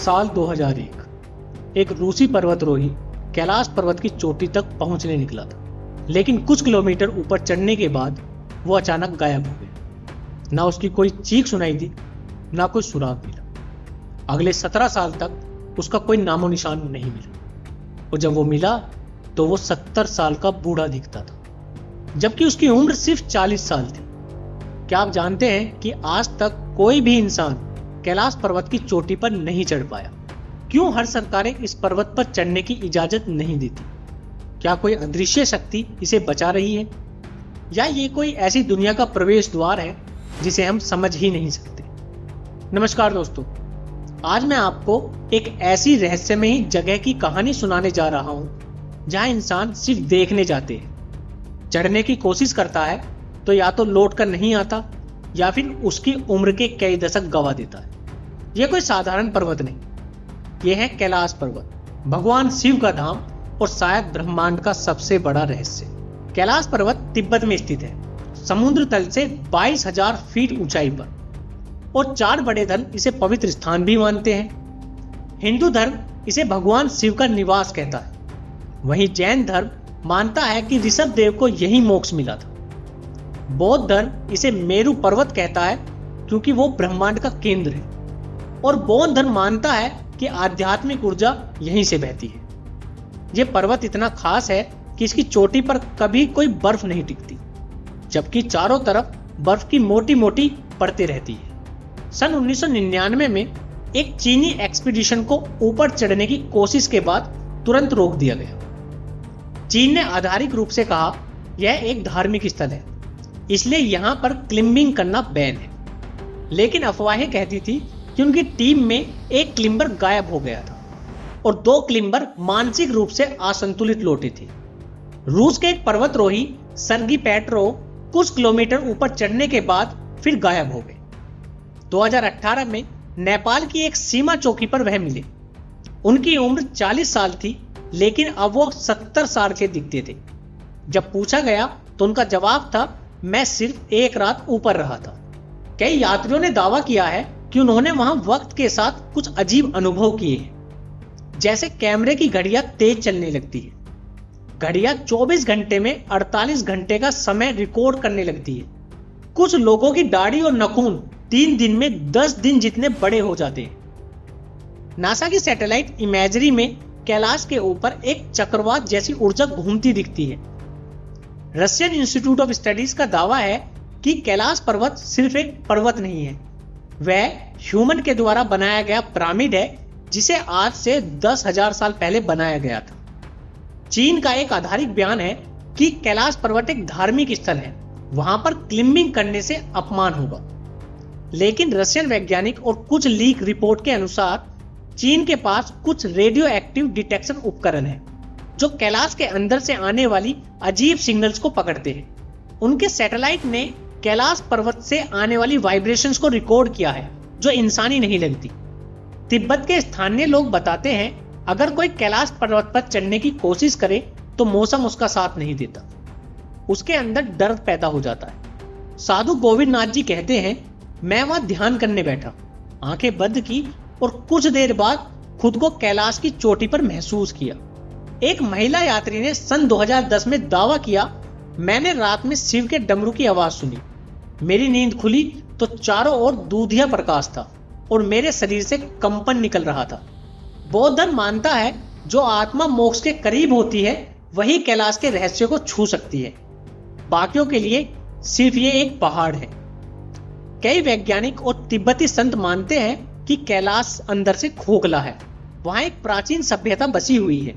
साल 2001 एक रूसी पर्वतारोही कैलाश पर्वत की चोटी तक पहुंचने निकला था, लेकिन कुछ किलोमीटर ऊपर चढ़ने के बाद वो अचानक गायब हो गया। ना उसकी कोई चीख सुनाई दी, ना कोई सुराग मिला। अगले 17 साल तक उसका कोई नामो निशान नहीं मिला, और जब वो मिला तो वो 70 साल का बूढ़ा दिखता था, जबकि उसकी उम्र सिर्फ 40 साल थी। क्या आप जानते हैं कि आज तक कोई भी इंसान कैलाश पर्वत की चोटी पर नहीं चढ़ पाया? क्यों हर सरकारें इस पर्वत पर चढ़ने की इजाजत नहीं देती? क्या कोई अदृश्य शक्ति इसे बचा रही है, या ये कोई ऐसी दुनिया का प्रवेश द्वार है जिसे हम समझ ही नहीं सकते? नमस्कार दोस्तों, आज मैं आपको एक ऐसी रहस्यमयी जगह की कहानी सुनाने जा रहा हूं जहां इंसान सिर्फ देखने जाते हैं, चढ़ने की कोशिश करता है तो या तो लौट कर नहीं आता या फिर उसकी उम्र के कई दशक गवा देता है। यह कोई साधारण पर्वत नहीं, यह है कैलाश पर्वत, भगवान शिव का धाम और शायद ब्रह्मांड का सबसे बड़ा रहस्य। कैलाश पर्वत तिब्बत में स्थित है, समुद्र तल से 22,000 फीट ऊंचाई पर, और 4 बड़े धर्म इसे पवित्र स्थान भी मानते हैं। हिंदू धर्म इसे भगवान शिव का निवास कहता है, वहीं जैन धर्म मानता है कि ऋषभ देव को यही मोक्ष मिला था। बौद्ध धर्म इसे मेरु पर्वत कहता है क्योंकि वो ब्रह्मांड का केंद्र है, और बौद्ध धर्म मानता है कि आध्यात्मिक ऊर्जा यहीं से बहती है। यह पर्वत इतना खास है कि इसकी चोटी पर कभी कोई बर्फ नहीं टिकती, जबकि चारों तरफ बर्फ की मोटी मोटी परतें रहती है। सन 1999 में एक चीनी एक्सपीडिशन को ऊपर चढ़ने की कोशिश के बाद तुरंत रोक दिया गया। चीन ने आधारिक रूप से कहा यह एक धार्मिक स्थल है, इसलिए यहां पर क्लिंबिंग करना बैन है। लेकिन अफवाहें कहती थी कि उनकी टीम में एक क्लिंबर गायब हो गया था और 2 क्लिंबर मानसिक रूप से असंतुलित लौटे थे। रूस के एक पर्वतारोही सर्गी पेट्रोव कुछ किलोमीटर ऊपर चढ़ने के बाद फिर गायब हो गए। 2018 में नेपाल की एक सीमा चौकी पर वह मिले। उनकी उम्र 40 साल थी, लेकिन अब वो 70 साल के दिखते थे। जब पूछा गया तो उनका जवाब था, मैं सिर्फ एक रात ऊपर रहा था। कई यात्रियों ने दावा किया है कि उन्होंने वहां वक्त के साथ कुछ अजीब अनुभव किए हैं, जैसे कैमरे की घड़ियां तेज चलने लगती है, घड़ियां 24 घंटे में 48 घंटे का समय रिकॉर्ड करने लगती है। कुछ लोगों की दाढ़ी और नाखून 3 दिन में 10 दिन जितने बड़े हो जाते हैं। नासा की सैटेलाइट इमेजरी में कैलाश के ऊपर एक चक्रवात जैसी ऊर्जा घूमती दिखती है। रशियन इंस्टीट्यूट ऑफ स्टडीज का दावा है कि कैलाश पर्वत सिर्फ एक पर्वत नहीं है, वह ह्यूमन के द्वारा बनाया गया पिरामिड है, जिसे आज से 10,000 साल पहले बनाया गया था। चीन का एक आधारिक बयान है कि कैलाश पर्वत एक धार्मिक स्थल है, वहां पर क्लिंबिंग करने से अपमान होगा। लेकिन रशियन वैज्ञानिक और कुछ लीक रिपोर्ट के अनुसार चीन के पास कुछ रेडियो एक्टिव डिटेक्शन उपकरण है जो कैलाश के अंदर से आने वाली अजीब सिग्नल्स को पकड़ते हैं। उनके सैटेलाइट ने कैलाश पर्वत से आने वाली वाइब्रेशंस को रिकॉर्ड किया है जो इंसानी नहीं लगती। तिब्बत के स्थानीय लोग बताते हैं, अगर कोई कैलाश पर्वत पर चढ़ने की कोशिश करे तो मौसम उसका साथ नहीं देता, उसके अंदर डर पैदा हो जाता है। साधु गोविंद नाथ जी कहते हैं, मैं वहां ध्यान करने बैठा, आंखें बंद की और कुछ देर बाद खुद को कैलाश की चोटी पर महसूस किया। एक महिला यात्री ने सन 2010 में दावा किया, मैंने रात में शिव के डमरू की आवाज सुनी, मेरी नींद खुली तो चारों ओर दूधिया प्रकाश था और मेरे शरीर से कंपन निकल रहा था। बौद्ध धर्म मानता है जो आत्मा मोक्ष के करीब होती है वही कैलाश के रहस्य को छू सकती है, बाकियों के लिए सिर्फ ये एक पहाड़ है। कई वैज्ञानिक और तिब्बती संत मानते हैं कि कैलाश अंदर से खोखला है, वहां एक प्राचीन सभ्यता बसी हुई है।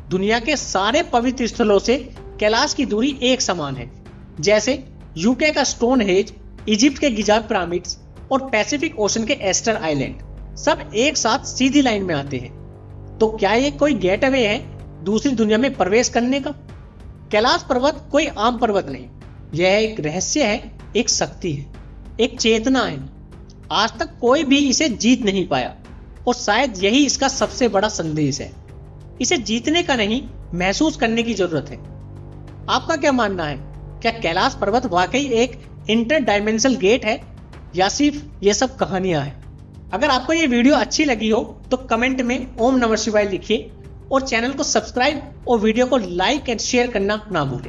दुनिया के सारे पवित्र स्थलों से कैलाश की दूरी एक समान है, जैसे यूके का स्टोन हेज, इजिप्ट के गिजा पिरामिड्स और पैसिफिक ओशन के एस्टर आइलैंड, सब एक साथ सीधी लाइन में आते हैं। तो क्या ये कोई गेटवे है दूसरी दुनिया में प्रवेश करने का? कैलाश पर्वत कोई आम पर्वत नहीं, यह एक रहस्य है, एक शक्ति है, एक चेतना है। आज तक कोई भी इसे जीत नहीं पाया, और शायद यही इसका सबसे बड़ा संदेश है। इसे जीतने का नहीं, महसूस करने की जरूरत है। आपका क्या मानना है? क्या कैलाश पर्वत वाकई एक इंटर डायमेंशनल गेट है, या सिर्फ ये सब कहानियां हैं? अगर आपको ये वीडियो अच्छी लगी हो तो कमेंट में ओम नमः शिवाय लिखिए और चैनल को सब्सक्राइब और वीडियो को लाइक एंड शेयर करना ना भूलें।